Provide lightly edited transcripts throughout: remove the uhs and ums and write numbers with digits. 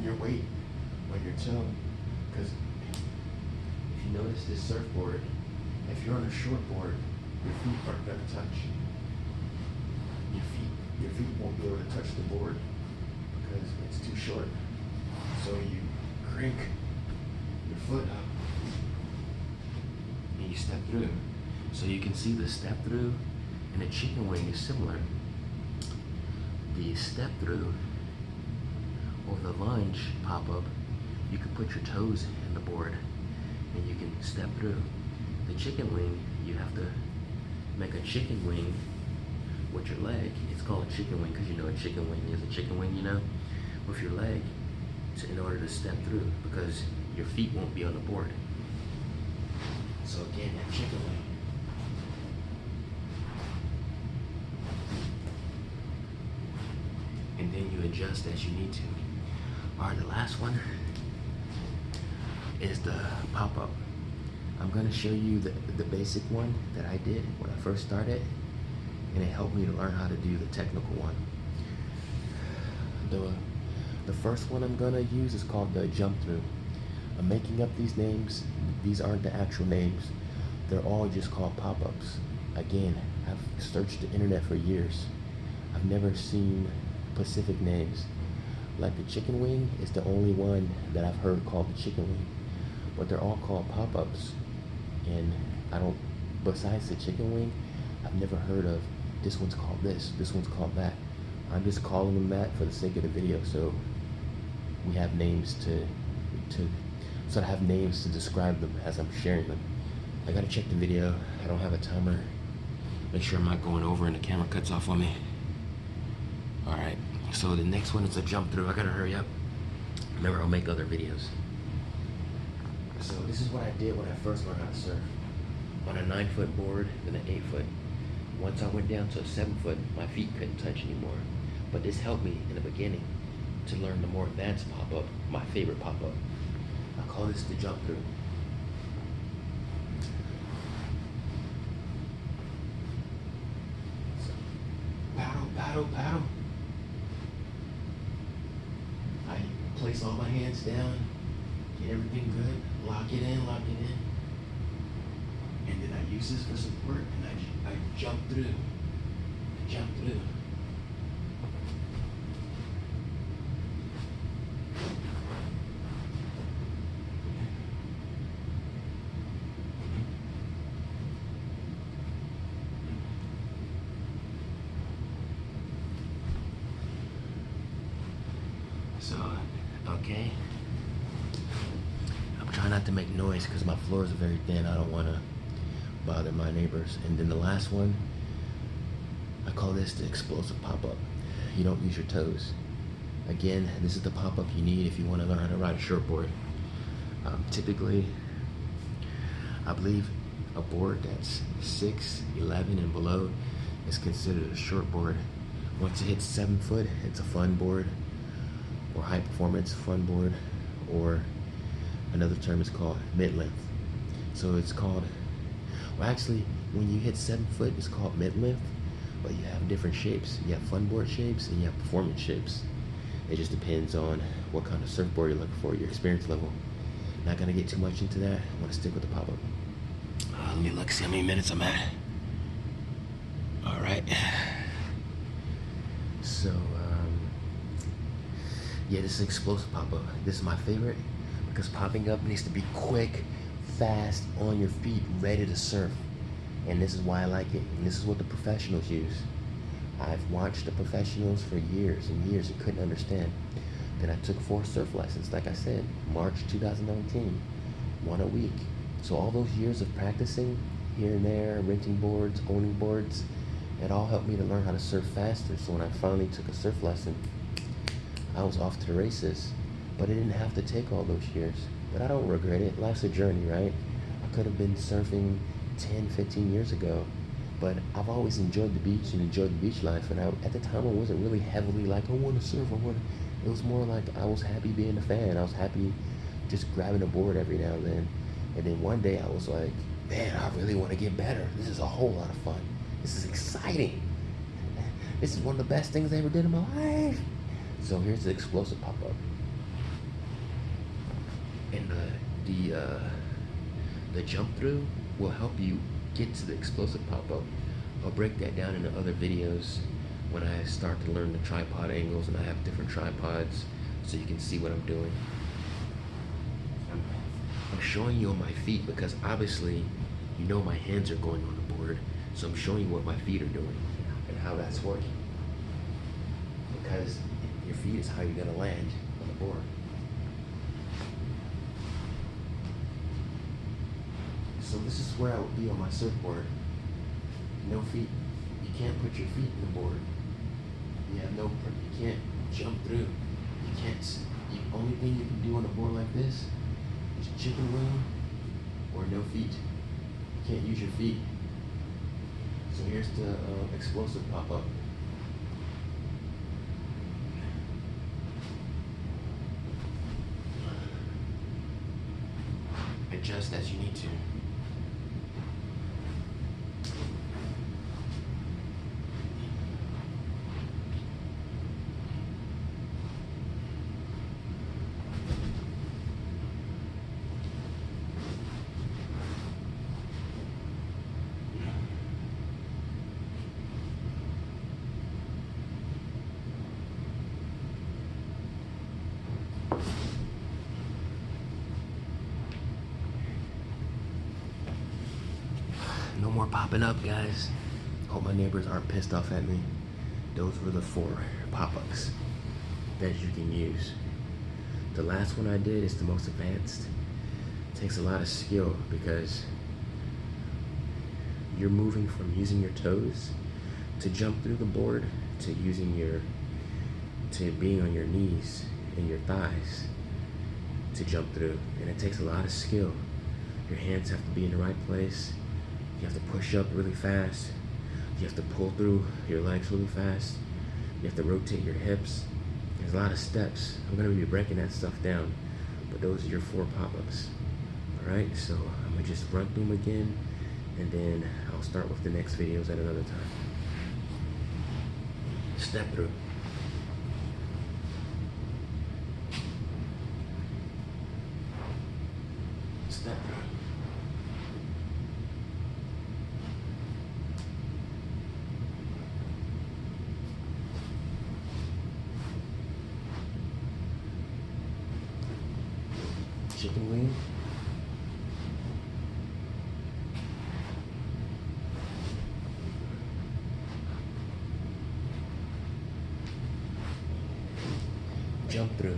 your weight on your toe, because if you notice this surfboard, if you're on a short board, your feet aren't going to touch. Your feet won't be able to touch the board because it's too short. So you crank your foot up and you step through. So you can see the step through and the chicken wing is similar. The step through or the lunge pop up, you can put your toes in the board and you can step through. The chicken wing, you have to make a chicken wing with your leg. It's called a chicken wing because you know a chicken wing is a chicken wing, you know, with your leg in order to step through because your feet won't be on the board. So again, that chicken wing. And then you adjust as you need to. All right, the last one is the pop-up. I'm gonna show you the basic one that I did when I first started, and it helped me to learn how to do the technical one. The first one I'm gonna use is called the jump through. I'm making up these names. These aren't the actual names. They're all just called pop-ups. Again, I've searched the internet for years. I've never seen specific names. Like the chicken wing is the only one that I've heard called the chicken wing, but they're all called pop-ups. And besides the chicken wing, I've never heard of this one's called this one's called that. I'm just calling them that for the sake of the video, so we have names so I have names to describe them as I'm sharing them. I gotta check the video. I don't have a timer. Make sure I'm not going over and the camera cuts off on me. All right, so the next one is a jump through. I gotta hurry up. Remember, I'll make other videos. So this is what I did when I first learned how to surf. On a 9-foot board, then an 8-foot. Once I went down to a 7-foot, my feet couldn't touch anymore. But this helped me in the beginning to learn the more advanced pop-up, my favorite pop-up. I call this the jump through. So, paddle, paddle, paddle. I place all my hands down, get everything good, lock it in, and then I use this for support, and I jump through, So, okay. I'm trying not to make noise because my floors are very thin. I don't want to bother my neighbors. And then the last one, I call this the explosive pop-up. You don't use your toes. Again, this is the pop-up you need if you want to learn how to ride a shortboard. Typically, I believe a board that's 6, 11, and below is considered a shortboard. Once it hits 7 foot, it's a fun board, or high performance fun board, or another term is called mid-length. So it's called, well actually, when you hit 7 foot, it's called mid-length, but you have different shapes. You have fun board shapes and you have performance shapes. It just depends on what kind of surfboard you're looking for, your experience level. Not gonna get too much into that. I wanna stick with the pop-up. Let me look, see how many minutes I'm at. All right. So, yeah, this is explosive pop-up. This is my favorite because popping up needs to be quick, fast, on your feet, ready to surf. And this is why I like it. And this is what the professionals use. I've watched the professionals for years and years and couldn't understand. Then I took 4 surf lessons, like I said, March 2019, 1 a week. So all those years of practicing here and there, renting boards, owning boards, it all helped me to learn how to surf faster. So when I finally took a surf lesson, I was off to the races. But it didn't have to take all those years. But I don't regret it. Life's a journey, right? I could have been surfing 10, 15 years ago. But I've always enjoyed the beach and enjoyed the beach life. And at the time, I wasn't really heavily like, I want to surf, It was more like I was happy being a fan. I was happy just grabbing a board every now and then. And then one day I was like, man, I really want to get better. This is a whole lot of fun. This is exciting. This is one of the best things I ever did in my life. So here's the explosive pop-up. And the jump through will help you get to the explosive pop-up. I'll break that down into other videos when I start to learn the tripod angles, and I have different tripods so you can see what I'm doing. I'm showing you on my feet because obviously you know my hands are going on the board, so I'm showing you what my feet are doing and how that's working. Because your feet is how you're gonna land on the board. So this is where I would be on my surfboard. No feet. You can't put your feet in the board. You have no, you can't jump through. You can't, the only thing you can do on a board like this is chicken wing or no feet. You can't use your feet. So here's the explosive pop-up. Adjust as you need to. No more popping up, guys. Hope my neighbors aren't pissed off at me. Those were the 4 pop-ups that you can use. The last one I did is the most advanced. It takes a lot of skill because you're moving from using your toes to jump through the board to being on your knees and your thighs to jump through. And it takes a lot of skill. Your hands have to be in the right place. You have to push up really fast. You have to pull through your legs really fast. You have to rotate your hips. There's a lot of steps. I'm gonna be breaking that stuff down, but those are your 4 pop-ups. All right, so I'm gonna just run through them again, and then I'll start with the next videos at another time. Step through. Step through. Chicken wing. Jump through.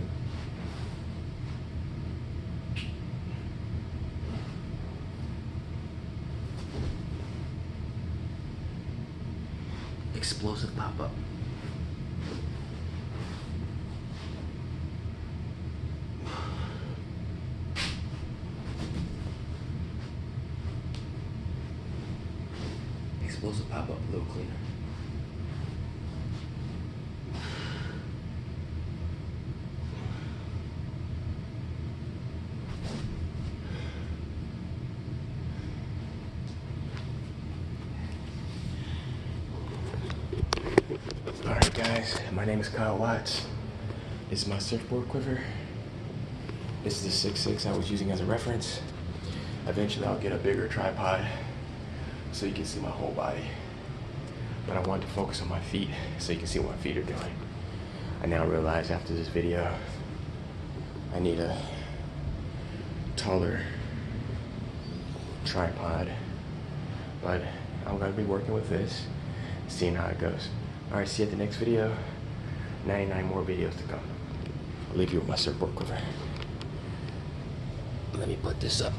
Explosive pop-up. Explosive pop-up a little cleaner. Alright guys, my name is Kyle Watts. This is my surfboard quiver. This is the 6.6 I was using as a reference. Eventually I'll get a bigger tripod so you can see my whole body. But I wanted to focus on my feet so you can see what my feet are doing. I now realize after this video, I need a taller tripod. But I'm gonna be working with this, seeing how it goes. All right, see you at the next video. 99 more videos to come. I'll leave you with my surfboard quiver. Let me put this up.